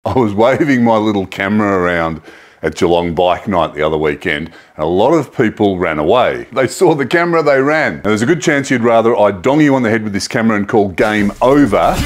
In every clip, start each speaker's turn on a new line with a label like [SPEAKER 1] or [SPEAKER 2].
[SPEAKER 1] I was waving my little camera around at Geelong Bike Night the other weekend, and a lot of people ran away. They saw the camera, they ran. Now, there's a good chance you'd rather I dong you on the head with this camera and call game over.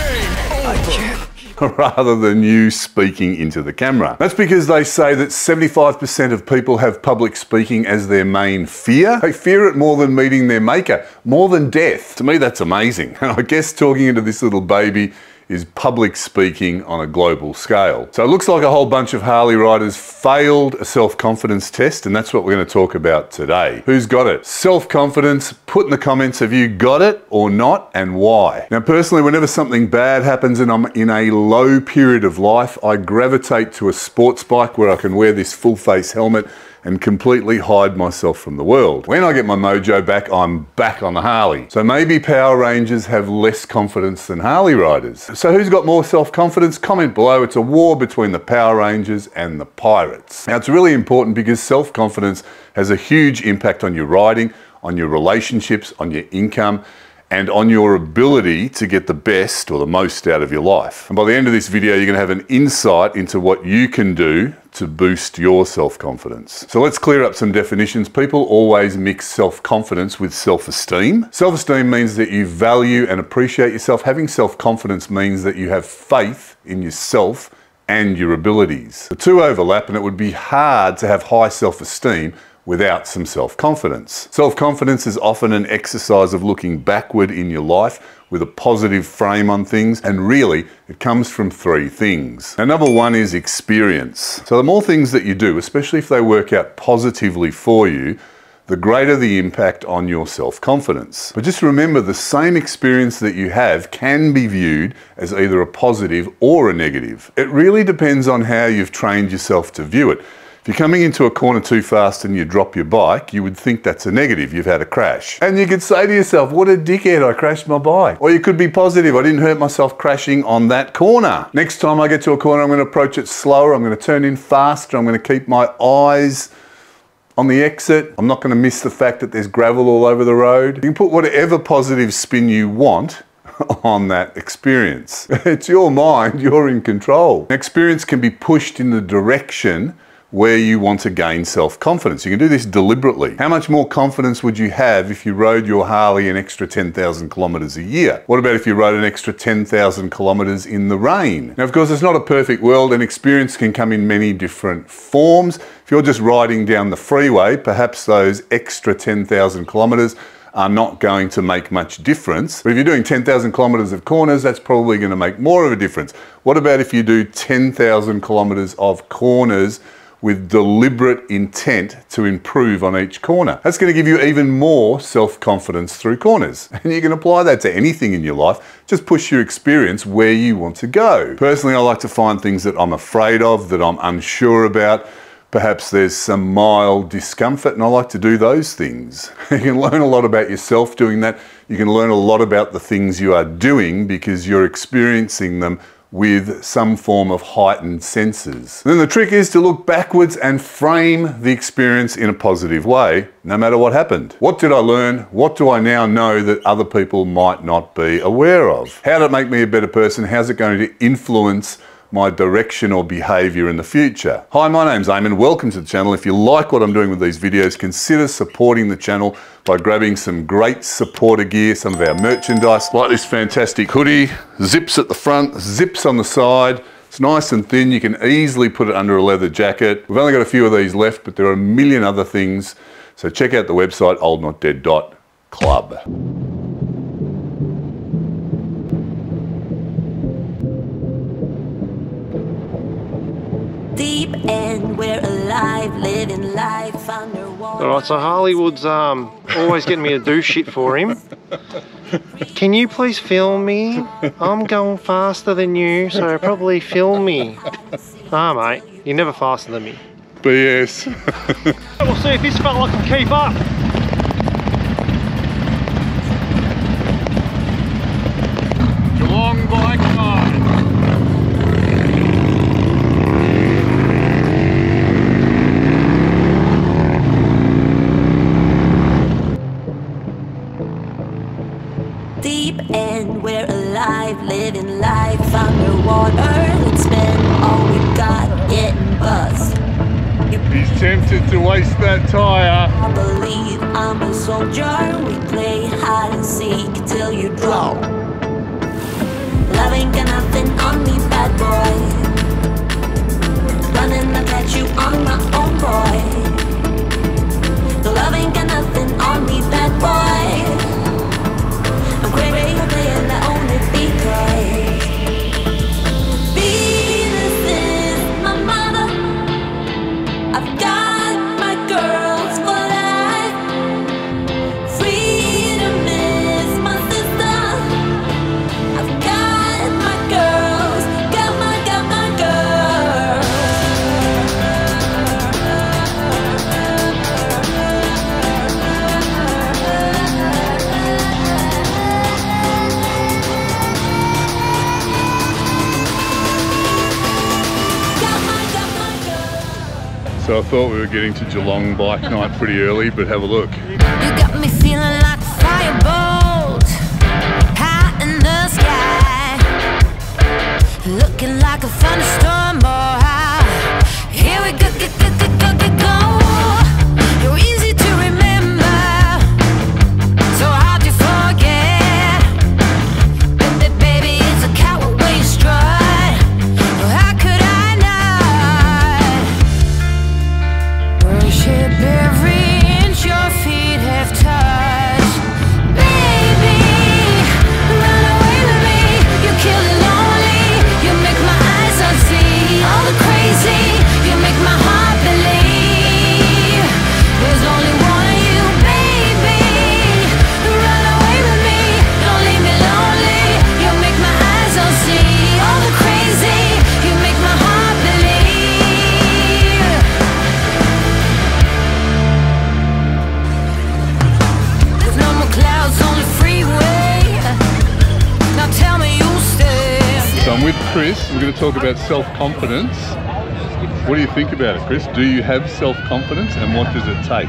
[SPEAKER 1] Rather than you speaking into the camera. That's because they say that 75% of people have public speaking as their main fear. They fear it more than meeting their maker, more than death. To me, that's amazing. And I guess talking into this little baby is public speaking on a global scale. So it looks like a whole bunch of Harley riders failed a self-confidence test, and that's what we're going to talk about today. Who's got it? Self-confidence, put in the comments, have you got it or not, and why? Now personally, whenever something bad happens and I'm in a low period of life, I gravitate to a sports bike where I can wear this full face helmet and completely hide myself from the world. When I get my mojo back, I'm back on the Harley. So maybe Power Rangers have less confidence than Harley riders. So who's got more self-confidence? Comment below. It's a war between the Power Rangers and the Pirates. Now it's really important because self-confidence has a huge impact on your riding, on your relationships, on your income, and on your ability to get the best or the most out of your life. And by the end of this video, you're gonna have an insight into what you can do to boost your self-confidence. So let's clear up some definitions. People always mix self-confidence with self-esteem. Self-esteem means that you value and appreciate yourself. Having self-confidence means that you have faith in yourself and your abilities. The two overlap, and it would be hard to have high self-esteem without some self-confidence. Self-confidence is often an exercise of looking backward in your life with a positive frame on things, and really it comes from three things. Now, number one is experience. So the more things that you do, especially if they work out positively for you, the greater the impact on your self-confidence. But just remember, the same experience that you have can be viewed as either a positive or a negative. It really depends on how you've trained yourself to view it. If you're coming into a corner too fast and you drop your bike, you would think that's a negative, you've had a crash. And you could say to yourself, what a dickhead, I crashed my bike. Or you could be positive, I didn't hurt myself crashing on that corner. Next time I get to a corner, I'm gonna approach it slower, I'm gonna turn in faster, I'm gonna keep my eyes on the exit. I'm not gonna miss the fact that there's gravel all over the road. You can put whatever positive spin you want on that experience. It's your mind, you're in control. Experience can be pushed in the direction where you want to gain self-confidence. You can do this deliberately. How much more confidence would you have if you rode your Harley an extra 10,000 kilometers a year? What about if you rode an extra 10,000 kilometers in the rain? Now, of course, it's not a perfect world, and experience can come in many different forms. If you're just riding down the freeway, perhaps those extra 10,000 kilometers are not going to make much difference. But if you're doing 10,000 kilometers of corners, that's probably going to make more of a difference. What about if you do 10,000 kilometers of corners with deliberate intent to improve on each corner? That's going to give you even more self-confidence through corners. And you can apply that to anything in your life. Just push your experience where you want to go. Personally, I like to find things that I'm afraid of, that I'm unsure about. Perhaps there's some mild discomfort, and I like to do those things. You can learn a lot about yourself doing that. You can learn a lot about the things you are doing because you're experiencing them with some form of heightened senses. Then the trick is to look backwards and frame the experience in a positive way, no matter what happened. What did I learn? What do I now know that other people might not be aware of? How did it make me a better person? How's it going to influence my direction or behavior in the future? Hi, my name's Eamon. Welcome to the channel. If you like what I'm doing with these videos, consider supporting the channel by grabbing some great supporter gear, some of our merchandise, like this fantastic hoodie, zips at the front, zips on the side. It's nice and thin. You can easily put it under a leather jacket. We've only got a few of these left, but there are a million other things. So check out the website, oldnotdead.club.
[SPEAKER 2] Deep end, we're alive, living life underwater.
[SPEAKER 3] Alright, so Harleywood's always getting me to do shit for him. Can you please film me? I'm going faster than you, so probably film me. Ah, mate, you're never faster than me.
[SPEAKER 1] BS.
[SPEAKER 3] We'll see if this fella can keep up.
[SPEAKER 1] Geelong Bike Night.
[SPEAKER 2] Deep end, we're alive, living life underwater. It's been all
[SPEAKER 1] it to waste that tyre.
[SPEAKER 2] I believe I'm a soldier. We play hide and seek till you drop. Love ain't got nothing on me, bad boy. Running, I catch you on my own, boy. The love ain't got nothing on me, bad boy. I'm crazy, I'm playing that only because Venus is my mother. I've got my girls for life. Freedom is my sister. I've got my girls, got my girls. Got my girls.
[SPEAKER 1] So I thought we were getting to Geelong bike night pretty early, but have a look.
[SPEAKER 4] You got me feeling like a firebolt high in the sky, looking like a thunderstorm. Boy, here we go, go. You're easy to remember, so hard to forget. Baby, it's a coward way you strut. How could I not worship every inch your feet have touched? Baby, run away with me. You kill it lonely. You make my eyes unsee. All the crazy. You make my heart believe there's only one of you, baby. Run away with me. Don't leave me lonely. You make my eyes unsee. All the crazy. You make my heart believe. There's no more clouds on the freeway. Now tell me you'll stay.
[SPEAKER 1] So I'm with Chris. We're going to talk about self-confidence. What do you think about it, Chris? Do you have self-confidence, and what does it take?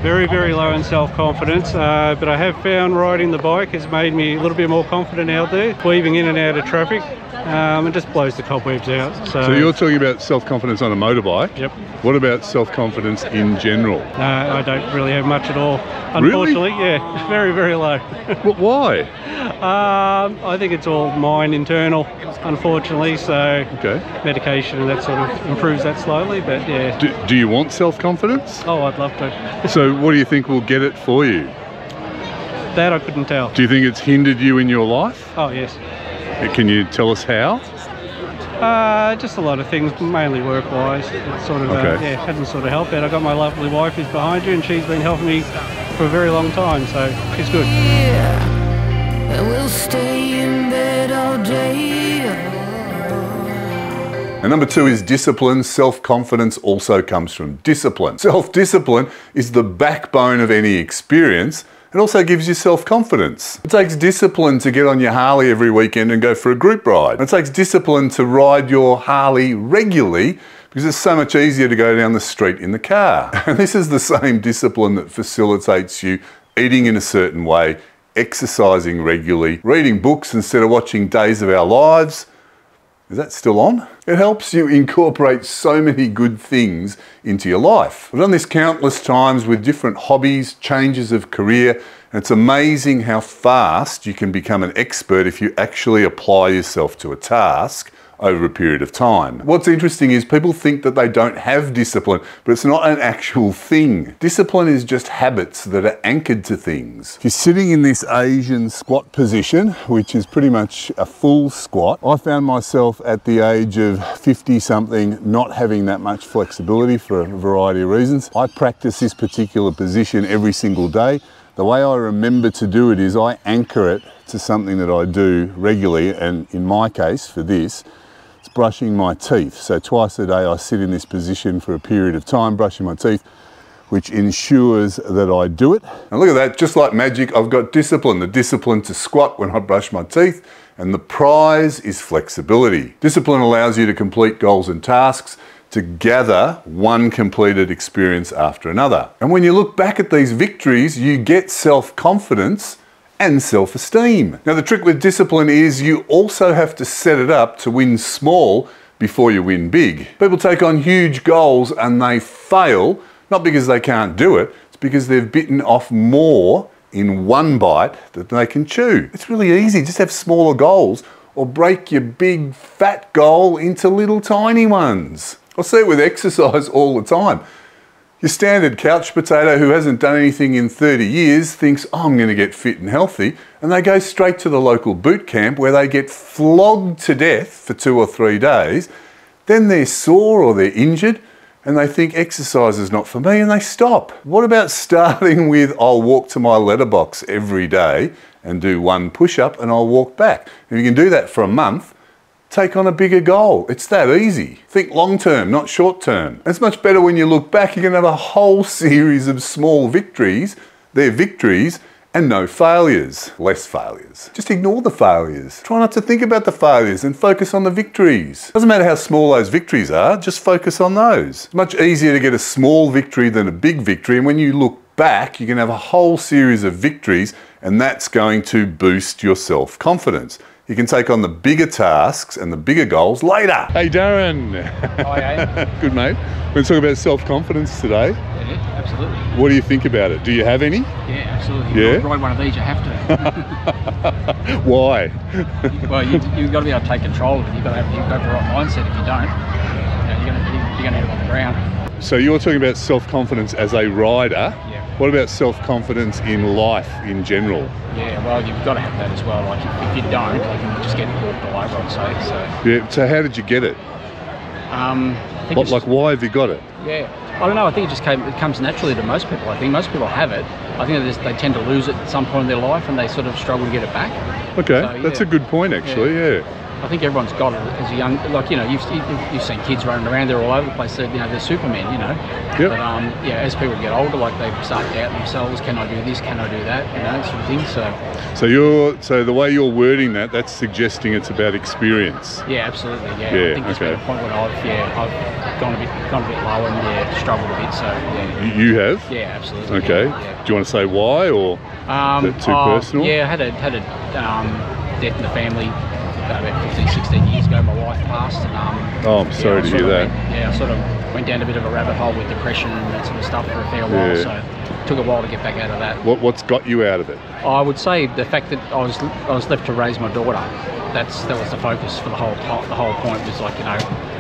[SPEAKER 5] Very, very low in self-confidence, but I have found riding the bike has made me a little bit more confident out there, weaving in and out of traffic. It just blows the cobwebs out.
[SPEAKER 1] So you're talking about self-confidence on a motorbike.
[SPEAKER 5] Yep.
[SPEAKER 1] What about self-confidence in general?
[SPEAKER 5] I don't really have much at all. Unfortunately, yeah, very, very low.
[SPEAKER 1] But why?
[SPEAKER 5] I think it's all mine internal, unfortunately, so
[SPEAKER 1] Okay.
[SPEAKER 5] medication and that sort of improves that slowly, but yeah.
[SPEAKER 1] Do you want self-confidence?
[SPEAKER 5] Oh, I'd love to.
[SPEAKER 1] So what do you think will get it for you?
[SPEAKER 5] That I couldn't tell.
[SPEAKER 1] Do you think it's hindered you in your life?
[SPEAKER 5] Oh, yes.
[SPEAKER 1] Can you tell us how?
[SPEAKER 5] Just a lot of things, mainly work-wise. It's sort of,
[SPEAKER 1] Okay.
[SPEAKER 5] yeah, hasn't sort of helped out. I've got my lovely wife who's behind you, and she's been helping me for a very long time, so she's good.
[SPEAKER 4] And we'll stay in bed all day.
[SPEAKER 1] And number 2 is discipline. Self-confidence also comes from discipline. Self-discipline is the backbone of any experience. It also gives you self-confidence. It takes discipline to get on your Harley every weekend and go for a group ride. It takes discipline to ride your Harley regularly because it's so much easier to go down the street in the car. And this is the same discipline that facilitates you eating in a certain way, exercising regularly, reading books instead of watching Days of Our Lives. Is that still on? It helps you incorporate so many good things into your life. I've done this countless times with different hobbies, changes of career, and it's amazing how fast you can become an expert if you actually apply yourself to a task over a period of time. What's interesting is people think that they don't have discipline, but it's not an actual thing. Discipline is just habits that are anchored to things. If you're sitting in this Asian squat position, which is pretty much a full squat, I found myself at the age of 50 something not having that much flexibility for a variety of reasons. I practice this particular position every single day. The way I remember to do it is I anchor it to something that I do regularly, and in my case for this, it's brushing my teeth. So twice a day I sit in this position for a period of time brushing my teeth, which ensures that I do it. And look at that, just like magic, I've got discipline. The discipline to squat when I brush my teeth, and the prize is flexibility. Discipline allows you to complete goals and tasks, to gather one completed experience after another. And when you look back at these victories, you get self-confidence and self-esteem. Now the trick with discipline is you also have to set it up to win small before you win big. People take on huge goals and they fail, not because they can't do it, it's because they've bitten off more in one bite than they can chew. It's really easy, just have smaller goals or break your big fat goal into little tiny ones. I see it with exercise all the time. Your standard couch potato who hasn't done anything in 30 years thinks, oh, I'm going to get fit and healthy, and they go straight to the local boot camp where they get flogged to death for 2 or 3 days. Then they're sore or they're injured and they think exercise is not for me and they stop. What about starting with, I'll walk to my letterbox every day and do 1 push-up and I'll walk back. If you can do that for a month, take on a bigger goal. It's that easy. Think long term, not short term. It's much better when you look back, you can have a whole series of small victories. They're victories and no failures. Less failures. Just ignore the failures. Try not to think about the failures and focus on the victories. Doesn't matter how small those victories are, just focus on those. It's much easier to get a small victory than a big victory, and when you look back, you can have a whole series of victories, and that's going to boost your self-confidence. You can take on the bigger tasks and the bigger goals later. Hey Darren.
[SPEAKER 6] Hi,
[SPEAKER 1] Good mate. We're going to talk about self-confidence today.
[SPEAKER 6] yeah, absolutely.
[SPEAKER 1] What do you think about it? Do you have any?
[SPEAKER 6] Yeah, absolutely.
[SPEAKER 1] Yeah?
[SPEAKER 6] You ride one of these, you have to.
[SPEAKER 1] Why?
[SPEAKER 6] Well, you've got to be able to take control of it. You've got to have the right mindset. If you don't, you're going to end up on the ground.
[SPEAKER 1] So you're talking about self-confidence as a rider.
[SPEAKER 6] Yeah.
[SPEAKER 1] What about self-confidence in life in general?
[SPEAKER 6] Yeah, well, you've got to have that as well. Like, if you don't, like, you just get walked all over, I'd say. So,
[SPEAKER 1] Yeah. So how did you get it?
[SPEAKER 6] I think
[SPEAKER 1] What,
[SPEAKER 6] it's-
[SPEAKER 1] like, why have you got it?
[SPEAKER 6] Yeah, I don't know. I think it comes naturally to most people. I think most people have it. I think they tend to lose it at some point in their life, and they sort of struggle to get it back.
[SPEAKER 1] Okay,
[SPEAKER 6] So,
[SPEAKER 1] that's
[SPEAKER 6] yeah.
[SPEAKER 1] a good point, actually. Yeah.
[SPEAKER 6] I think everyone's got it as a young, like, you know, you've seen kids running around, they're all over the place, they're, you know, they're supermen, you know.
[SPEAKER 1] Yep.
[SPEAKER 6] But yeah, as people get older, like, they start doubting themselves, can I do this, can I do that, you know, sort of thing.
[SPEAKER 1] So the way you're wording that, that's suggesting it's about experience.
[SPEAKER 6] Yeah, absolutely. Yeah,
[SPEAKER 1] Yeah,
[SPEAKER 6] I think there's been
[SPEAKER 1] okay.
[SPEAKER 6] a point when I've gone a bit low and struggled a bit. So yeah.
[SPEAKER 1] You have?
[SPEAKER 6] Yeah, absolutely.
[SPEAKER 1] Okay.
[SPEAKER 6] Yeah,
[SPEAKER 1] Do you want to say why, or is that too personal?
[SPEAKER 6] Yeah, I had a death in the family about 15, 16 years ago. My wife passed, and
[SPEAKER 1] Oh, I'm sorry to hear that.
[SPEAKER 6] I sort of went down a bit of a rabbit hole with depression and that sort of stuff for a fair while.
[SPEAKER 1] Yeah.
[SPEAKER 6] So it took a while to get back out of that.
[SPEAKER 1] What's got you out of it?
[SPEAKER 6] I would say the fact that I was left to raise my daughter. That was the focus for the whole point. Was like, you know,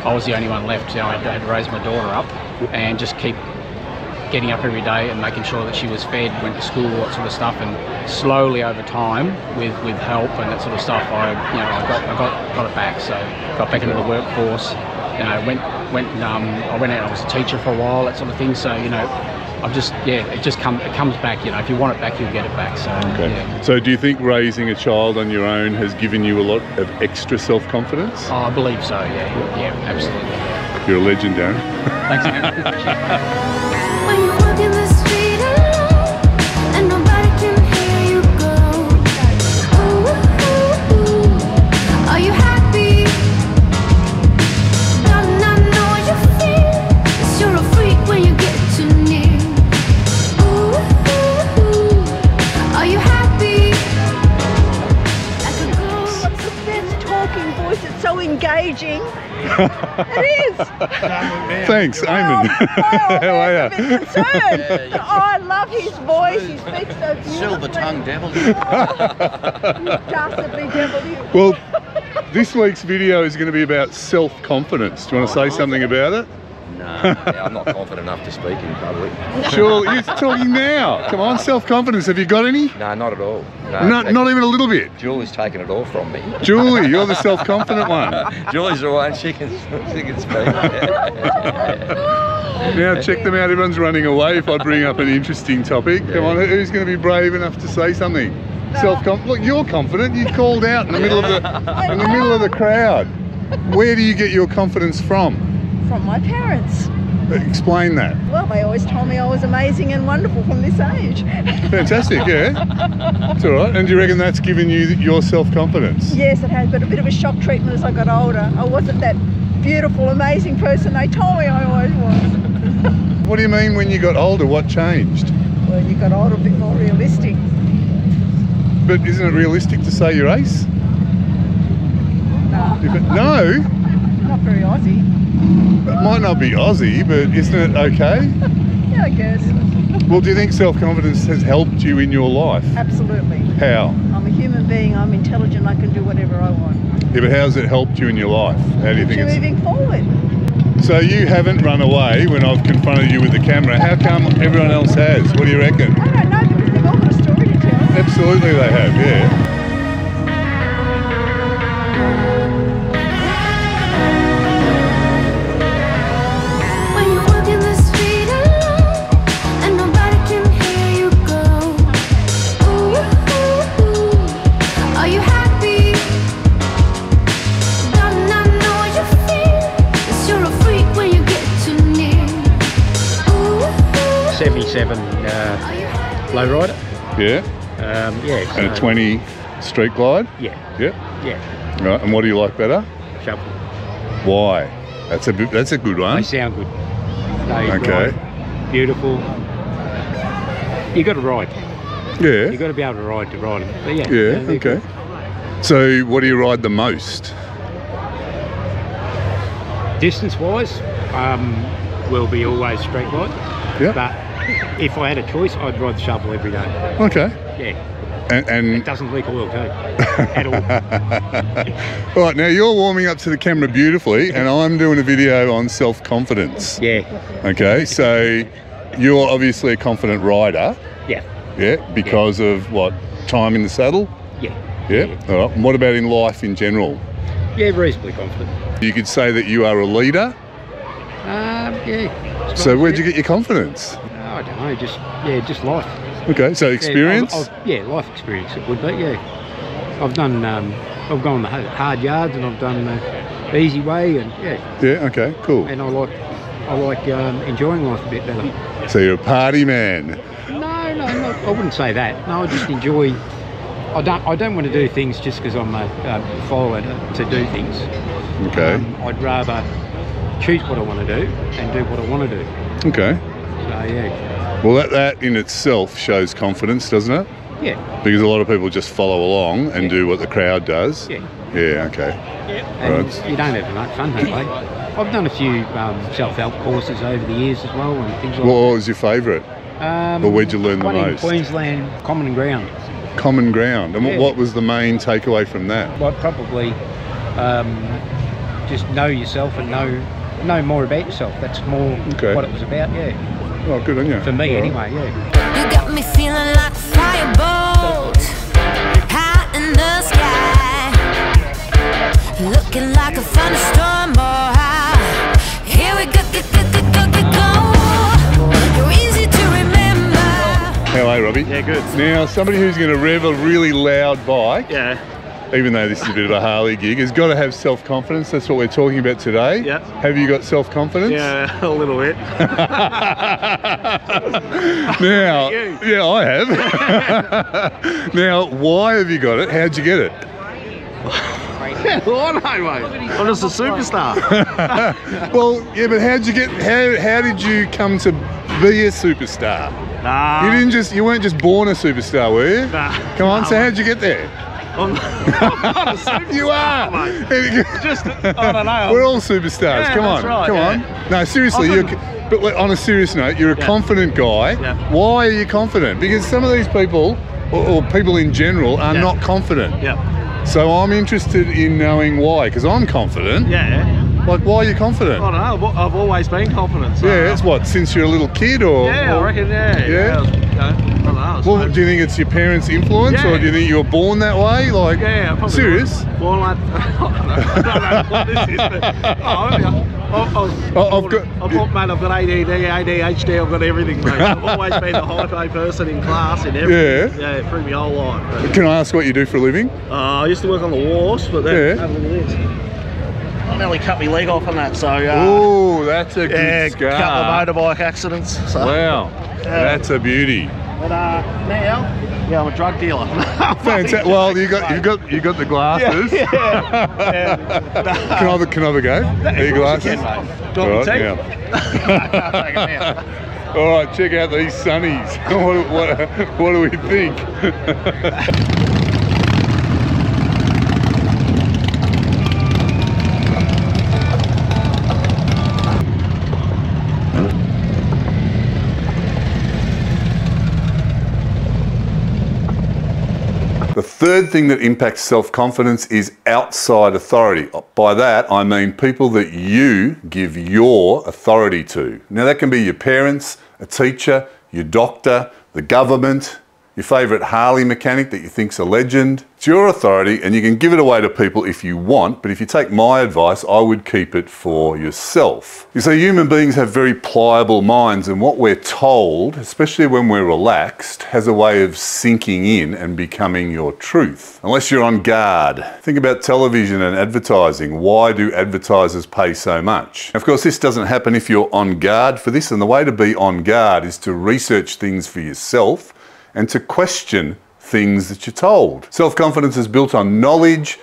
[SPEAKER 6] I was the only one left. You know, I had to raise my daughter up and just keep getting up every day and making sure that she was fed, went to school, that sort of stuff. And slowly over time, with help and that sort of stuff, I got it back. So got back into the workforce. You know, I went out. I was a teacher for a while, that sort of thing. So, you know, it comes back. You know, if you want it back, you'll get it back. So
[SPEAKER 1] Okay.
[SPEAKER 6] yeah.
[SPEAKER 1] So do you think raising a child on your own has given you a lot of extra self-confidence?
[SPEAKER 6] Oh, I believe so. Yeah, absolutely.
[SPEAKER 1] You're a legend, Darren.
[SPEAKER 6] Thanks, man.
[SPEAKER 4] When you walk in the street alone and nobody can hear you go, ooh, ooh, ooh, are you happy? I know what you feel, 'cause you're a freak when you get too near. Ooh, ooh, ooh, are you happy? Like a girl.
[SPEAKER 7] What's the best talking voice? It's so engaging. It is.
[SPEAKER 1] Thanks, Eamon. How are
[SPEAKER 7] I'm a bit concerned. Oh, I love his voice. He speaks so beautifully.
[SPEAKER 8] Silver tongue devil.
[SPEAKER 7] Dastardly devil. You.
[SPEAKER 1] Well, this week's video is going to be about self-confidence. Do you want to say something about it?
[SPEAKER 8] No, I'm not confident enough to speak in public.
[SPEAKER 1] Sure, you're talking now. Come on, self-confidence. Have you got any?
[SPEAKER 8] No, not at all. No,
[SPEAKER 1] Not even a little bit.
[SPEAKER 8] Julie's taken it all from me.
[SPEAKER 1] Julie, you're the self-confident one.
[SPEAKER 8] Julie's the one, she can speak.
[SPEAKER 1] Now check them out. Everyone's running away if I bring up an interesting topic. Come on, who's going to be brave enough to say something? Self-confident. Look, you're confident. You called out in the middle of the crowd. Where do you get your confidence from?
[SPEAKER 7] From my parents.
[SPEAKER 1] Explain that.
[SPEAKER 7] Well, they always told me I was amazing and wonderful from this age.
[SPEAKER 1] Fantastic, yeah. It's all right. And do you reckon that's given you your self-confidence?
[SPEAKER 7] Yes, it has, but a bit of a shock treatment as I got older. I wasn't that beautiful, amazing person they told me I always was.
[SPEAKER 1] What do you mean when you got older? What changed?
[SPEAKER 7] Well, you got older, a bit more realistic.
[SPEAKER 1] But isn't it realistic to say you're ace?
[SPEAKER 7] No.
[SPEAKER 1] No?
[SPEAKER 7] Not very Aussie.
[SPEAKER 1] It might not be Aussie, but isn't it okay?
[SPEAKER 7] Yeah, I guess.
[SPEAKER 1] Well, do you think self-confidence has helped you in your life?
[SPEAKER 7] Absolutely.
[SPEAKER 1] How?
[SPEAKER 7] I'm a human being. I'm intelligent. I can do whatever I want.
[SPEAKER 1] Yeah, but how's it helped you in your life? How do you think
[SPEAKER 7] You're
[SPEAKER 1] it's...
[SPEAKER 7] moving forward.
[SPEAKER 1] So you haven't run away when I've confronted you with the camera. How come everyone else has? What do you reckon?
[SPEAKER 7] I don't know, because they've all got a story to tell.
[SPEAKER 1] Absolutely they have, yeah.
[SPEAKER 4] When you walk in the street alone and nobody can hear you go, ooh, ooh, ooh, are you happy? Don't I know what you feel? 'Cause you're a freak when you get too near. Ooh, ooh,
[SPEAKER 3] 77
[SPEAKER 4] are you happy?
[SPEAKER 3] lowrider.
[SPEAKER 1] Yeah.
[SPEAKER 3] Yeah.
[SPEAKER 1] And a 20 street glide?
[SPEAKER 3] Yeah.
[SPEAKER 1] Yep.
[SPEAKER 3] Yeah.
[SPEAKER 1] Right. And what do you like better?
[SPEAKER 3] Shuffle.
[SPEAKER 1] Why? That's a good
[SPEAKER 3] They
[SPEAKER 1] one.
[SPEAKER 3] sound good. They
[SPEAKER 1] Okay.
[SPEAKER 3] ride beautiful. You got to ride.
[SPEAKER 1] Yeah.
[SPEAKER 3] You got to be able to ride them. But yeah.
[SPEAKER 1] Yeah,
[SPEAKER 3] they're
[SPEAKER 1] okay.
[SPEAKER 3] good.
[SPEAKER 1] So what do you ride the most?
[SPEAKER 3] Distance-wise, will be always straight glide.
[SPEAKER 1] Yeah.
[SPEAKER 3] But if I had a choice, I'd ride the shovel every day.
[SPEAKER 1] Okay.
[SPEAKER 3] Yeah.
[SPEAKER 1] And
[SPEAKER 3] It doesn't leak oil too. At all.
[SPEAKER 1] right, now you're warming up to the camera beautifully and I'm doing a video on self-confidence.
[SPEAKER 3] Yeah.
[SPEAKER 1] Okay, so you're obviously a confident rider,
[SPEAKER 3] Yeah.
[SPEAKER 1] yeah, because of what, time in the saddle?
[SPEAKER 3] Yeah.
[SPEAKER 1] Yeah. All right. And what about in life in general?
[SPEAKER 3] Yeah, reasonably confident.
[SPEAKER 1] You could say that you are a leader.
[SPEAKER 3] Yeah.
[SPEAKER 1] So where'd you get your confidence?
[SPEAKER 3] I don't know, just life.
[SPEAKER 1] Okay, so experience?
[SPEAKER 3] Yeah, life experience it would be, yeah. I've done, I've gone the hard yards and I've done the easy way and yeah.
[SPEAKER 1] Yeah, okay, cool.
[SPEAKER 3] And I like enjoying life a bit better.
[SPEAKER 1] So you're a party man.
[SPEAKER 3] No, I wouldn't say that. No, I just enjoy, I don't want to do things just because I'm a follower to do things.
[SPEAKER 1] Okay.
[SPEAKER 3] I'd rather choose what I want to do and do what I want to do.
[SPEAKER 1] Okay.
[SPEAKER 3] So yeah.
[SPEAKER 1] Well, that in itself shows confidence, doesn't it?
[SPEAKER 3] Yeah.
[SPEAKER 1] Because a lot of people just follow along and do what the crowd does.
[SPEAKER 3] Yeah.
[SPEAKER 1] Yeah, okay.
[SPEAKER 3] And
[SPEAKER 1] Right.
[SPEAKER 3] you don't have much fun that way. I've done a few self-help courses over the years as well and things like
[SPEAKER 1] What was your favourite?
[SPEAKER 3] that.
[SPEAKER 1] Or where'd you learn the
[SPEAKER 3] one in
[SPEAKER 1] most?
[SPEAKER 3] Queensland, Common Ground.
[SPEAKER 1] Common ground. And
[SPEAKER 3] Yeah.
[SPEAKER 1] what was the main takeaway from that?
[SPEAKER 3] Well, probably just know yourself and know more about yourself. That's more
[SPEAKER 1] Okay.
[SPEAKER 3] what it was about, yeah.
[SPEAKER 1] Oh, good on you.
[SPEAKER 3] For me
[SPEAKER 1] All right.
[SPEAKER 3] anyway, yeah.
[SPEAKER 4] You got me feeling like a firebolt high in the sky, looking like a thunderstorm. Oh, here we go, go. You're easy to remember.
[SPEAKER 1] How are you, Robbie?
[SPEAKER 9] Yeah, good.
[SPEAKER 1] Now, somebody who's going to rev a really loud bike,
[SPEAKER 9] Yeah.
[SPEAKER 1] even though this is a bit of a Harley gig, has got to have self-confidence. That's what we're talking about today.
[SPEAKER 9] Yeah.
[SPEAKER 1] Have you got self-confidence?
[SPEAKER 9] Yeah, a little bit.
[SPEAKER 1] Now,
[SPEAKER 9] You.
[SPEAKER 1] yeah, I have. Now, why have you got it? How'd you get it?
[SPEAKER 9] Well, I know, mate. I'm just a superstar.
[SPEAKER 1] Well, yeah, but how'd you get? How did you come to be a superstar?
[SPEAKER 9] Nah.
[SPEAKER 1] You weren't just born a superstar, were you?
[SPEAKER 9] Nah.
[SPEAKER 1] Come on,
[SPEAKER 9] Nah,
[SPEAKER 1] so
[SPEAKER 9] mate.
[SPEAKER 1] how'd you get there?
[SPEAKER 9] I'm not a superstar.
[SPEAKER 1] You are.
[SPEAKER 9] Mate. Just, I don't know.
[SPEAKER 1] We're all superstars.
[SPEAKER 9] Yeah,
[SPEAKER 1] Come on,
[SPEAKER 9] that's right,
[SPEAKER 1] come
[SPEAKER 9] yeah.
[SPEAKER 1] on. No, seriously,
[SPEAKER 9] I
[SPEAKER 1] you're.
[SPEAKER 9] couldn't-
[SPEAKER 1] But like, on a serious note, you're a
[SPEAKER 9] Yeah.
[SPEAKER 1] confident guy.
[SPEAKER 9] Yeah.
[SPEAKER 1] Why are you confident? Because some of these people, or people in general, are
[SPEAKER 9] Yeah.
[SPEAKER 1] not confident.
[SPEAKER 9] Yeah.
[SPEAKER 1] So I'm interested in knowing why, because I'm confident.
[SPEAKER 9] Yeah.
[SPEAKER 1] Like, why are you confident?
[SPEAKER 9] I don't know. I've always been confident. So
[SPEAKER 1] Yeah, it's what, since you're a little kid, or?
[SPEAKER 9] Yeah,
[SPEAKER 1] or-
[SPEAKER 9] I reckon. Yeah.
[SPEAKER 1] Yeah?
[SPEAKER 9] I don't know. I
[SPEAKER 1] Well,
[SPEAKER 9] suppose.
[SPEAKER 1] do you think it's your parents' influence, or
[SPEAKER 9] Yeah.
[SPEAKER 1] do you think you were born that way? Like,
[SPEAKER 9] Yeah, probably.
[SPEAKER 1] serious?
[SPEAKER 9] Born like, I don't know what this is, but
[SPEAKER 1] I've
[SPEAKER 9] got ADD, ADHD, I've got everything, mate. I've always been the hypo person in class and everything.
[SPEAKER 1] Yeah.
[SPEAKER 9] Yeah, through my whole life. But,
[SPEAKER 1] Can I ask what you do for a living?
[SPEAKER 9] I used to work on the wharves, but then
[SPEAKER 1] Yeah.
[SPEAKER 9] have a look at this. I nearly cut my leg off on that, so
[SPEAKER 1] Oh, that's a good
[SPEAKER 9] yeah,
[SPEAKER 1] scar.
[SPEAKER 9] couple of motorbike accidents. So.
[SPEAKER 1] Wow, that's a beauty.
[SPEAKER 9] But now, yeah, I'm a drug dealer.
[SPEAKER 1] Fantastic. Well, you got the glasses.
[SPEAKER 9] Yeah.
[SPEAKER 1] Can I have a go? Are your glasses?
[SPEAKER 9] Do you want me to?
[SPEAKER 1] Right,
[SPEAKER 9] I can't take it now.
[SPEAKER 1] All right, check out these sunnies. what do we think? third thing that impacts self-confidence is outside authority. By that, I mean people that you give your authority to. Now that can be your parents, a teacher, your doctor, the government, your favourite Harley mechanic that you think's a legend. It's your authority and you can give it away to people if you want, but if you take my advice, I would keep it for yourself. You see, human beings have very pliable minds, and what we're told, especially when we're relaxed, has a way of sinking in and becoming your truth. Unless you're on guard. Think about television and advertising. Why do advertisers pay so much? Of course, this doesn't happen if you're on guard for this, and the way to be on guard is to research things for yourself and to question things that you're told. Self-confidence is built on knowledge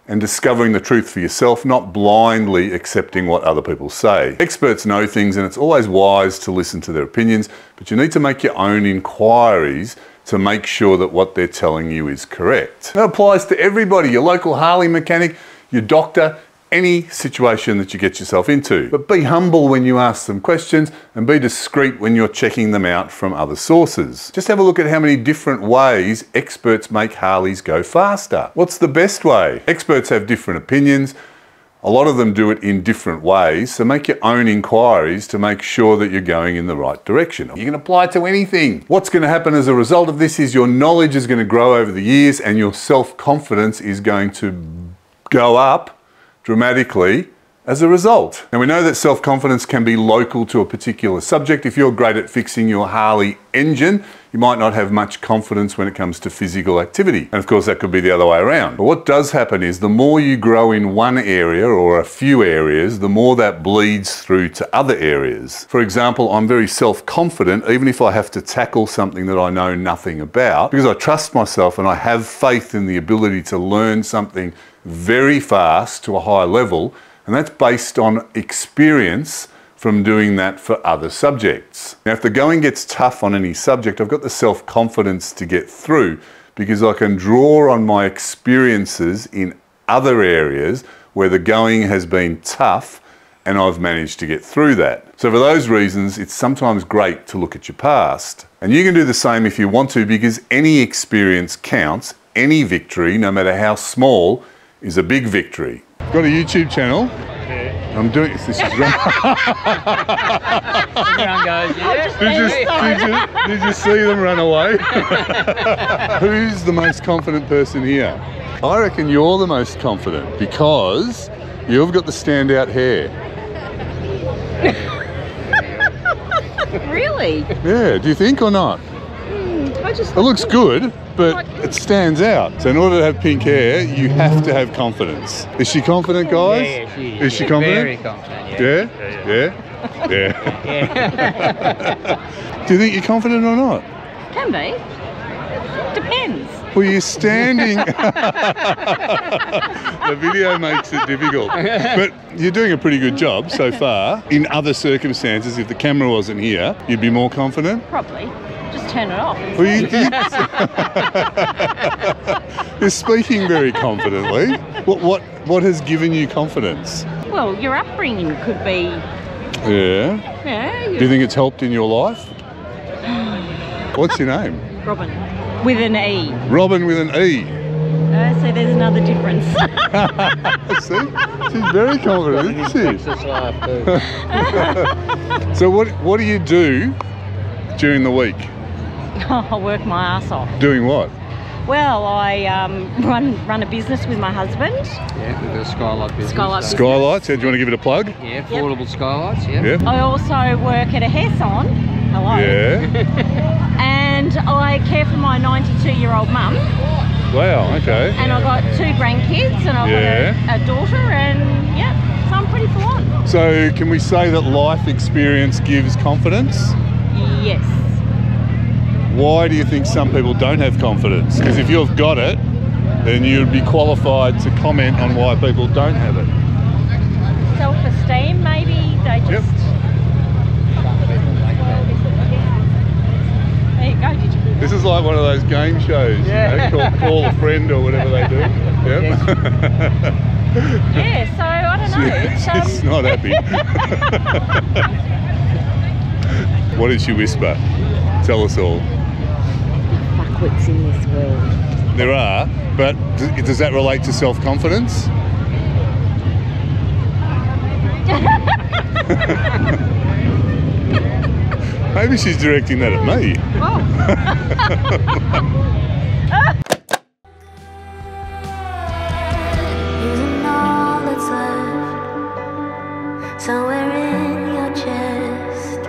[SPEAKER 1] and discovering the truth for yourself, not blindly accepting what other people say. Experts know things and it's always wise to listen to their opinions, but you need to make your own inquiries to make sure that what they're telling you is correct. That applies to everybody, your local Harley mechanic, your doctor, any situation that you get yourself into. But be humble when you ask them questions and be discreet when you're checking them out from other sources. Just have a look at how many different ways experts make Harleys go faster. What's the best way? Experts have different opinions. A lot of them do it in different ways, so make your own inquiries to make sure that you're going in the right direction. You can apply it to anything. What's going to happen as a result of this is your knowledge is going to grow over the years and your self-confidence is going to go up dramatically as a result. And we know that self-confidence can be local to a particular subject. If you're great at fixing your Harley engine, you might not have much confidence when it comes to physical activity. And of course, that could be the other way around. But what does happen is the more you grow in one area or a few areas, the more that bleeds through to other areas. For example, I'm very self-confident even if I have to tackle something that I know nothing about, because I trust myself and I have faith in the ability to learn something very fast to a high level, and that's based on experience from doing that for other subjects. Now, if the going gets tough on any subject, I've got the self-confidence to get through because I can draw on my experiences in other areas where the going has been tough and I've managed to get through that. So for those reasons, it's sometimes great to look at your past. And you can do the same if you want to, because any experience counts. Any victory, no matter how small, is a big victory. Got a YouTube channel.
[SPEAKER 5] Yeah.
[SPEAKER 1] I'm doing this. Is
[SPEAKER 10] Everyone goes, yeah.
[SPEAKER 1] did you see them run away? Who's the most confident person here? I reckon you're the most confident because you've got the standout hair.
[SPEAKER 10] Really?
[SPEAKER 1] Yeah, do you think or not? It looks good, but it stands out. So in order to have pink hair, you have to have confidence. Is she confident, guys?
[SPEAKER 10] Yeah, she is.
[SPEAKER 1] Is she confident?
[SPEAKER 10] Very confident, yeah.
[SPEAKER 1] Yeah? Yeah?
[SPEAKER 10] Yeah.
[SPEAKER 1] Do you think you're confident or not?
[SPEAKER 10] Can be. Depends.
[SPEAKER 1] Well, you're standing. The video makes it difficult. But you're doing a pretty good job so far. In other circumstances, if the camera wasn't here, you'd be more confident?
[SPEAKER 10] Probably. Just turn it off.
[SPEAKER 1] Well, you're speaking very confidently. What has given you confidence?
[SPEAKER 10] Well, your upbringing could be.
[SPEAKER 1] Yeah.
[SPEAKER 10] Yeah.
[SPEAKER 1] Do you think it's helped in your life? What's your name?
[SPEAKER 10] Robin. With an E.
[SPEAKER 1] Robin with an E.
[SPEAKER 10] So there's another difference.
[SPEAKER 1] See? She's very confident, isn't she? So what do you do during the week?
[SPEAKER 10] I work my ass off.
[SPEAKER 1] Doing what?
[SPEAKER 10] Well, I run a business with my husband.
[SPEAKER 6] Yeah, with the skylight business.
[SPEAKER 10] Skylight business.
[SPEAKER 1] Skylights, yeah, do you want to give it a plug?
[SPEAKER 6] Yeah, affordable skylights, yeah.
[SPEAKER 1] Yeah.
[SPEAKER 10] I also work at a hair salon. Hello.
[SPEAKER 1] Yeah.
[SPEAKER 10] And I care for my 92-year-old mum.
[SPEAKER 1] Wow, okay.
[SPEAKER 10] And I've got 2 grandkids and I've got a daughter, and yeah, so I'm pretty full on.
[SPEAKER 1] So can we say that life experience gives confidence?
[SPEAKER 10] Yes.
[SPEAKER 1] Why do you think some people don't have confidence? Because if you've got it, then you'd be qualified to comment on why people don't have it.
[SPEAKER 10] Self-esteem, maybe they just...
[SPEAKER 1] Yep.
[SPEAKER 10] There you go, did you?
[SPEAKER 1] This is like one of those game shows,
[SPEAKER 10] Yeah.
[SPEAKER 1] you know, call a friend or whatever they do. Yep.
[SPEAKER 10] Yeah, so I don't know.
[SPEAKER 1] She's not happy. What did she whisper? Tell us all.
[SPEAKER 10] Fuckwits in this world.
[SPEAKER 1] There are, but does that relate to self-confidence? Maybe she's directing that at me.
[SPEAKER 2] Using all that's left, somewhere in your chest,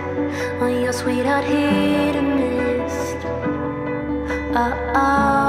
[SPEAKER 2] on your sweetheart hit and missed. Oh.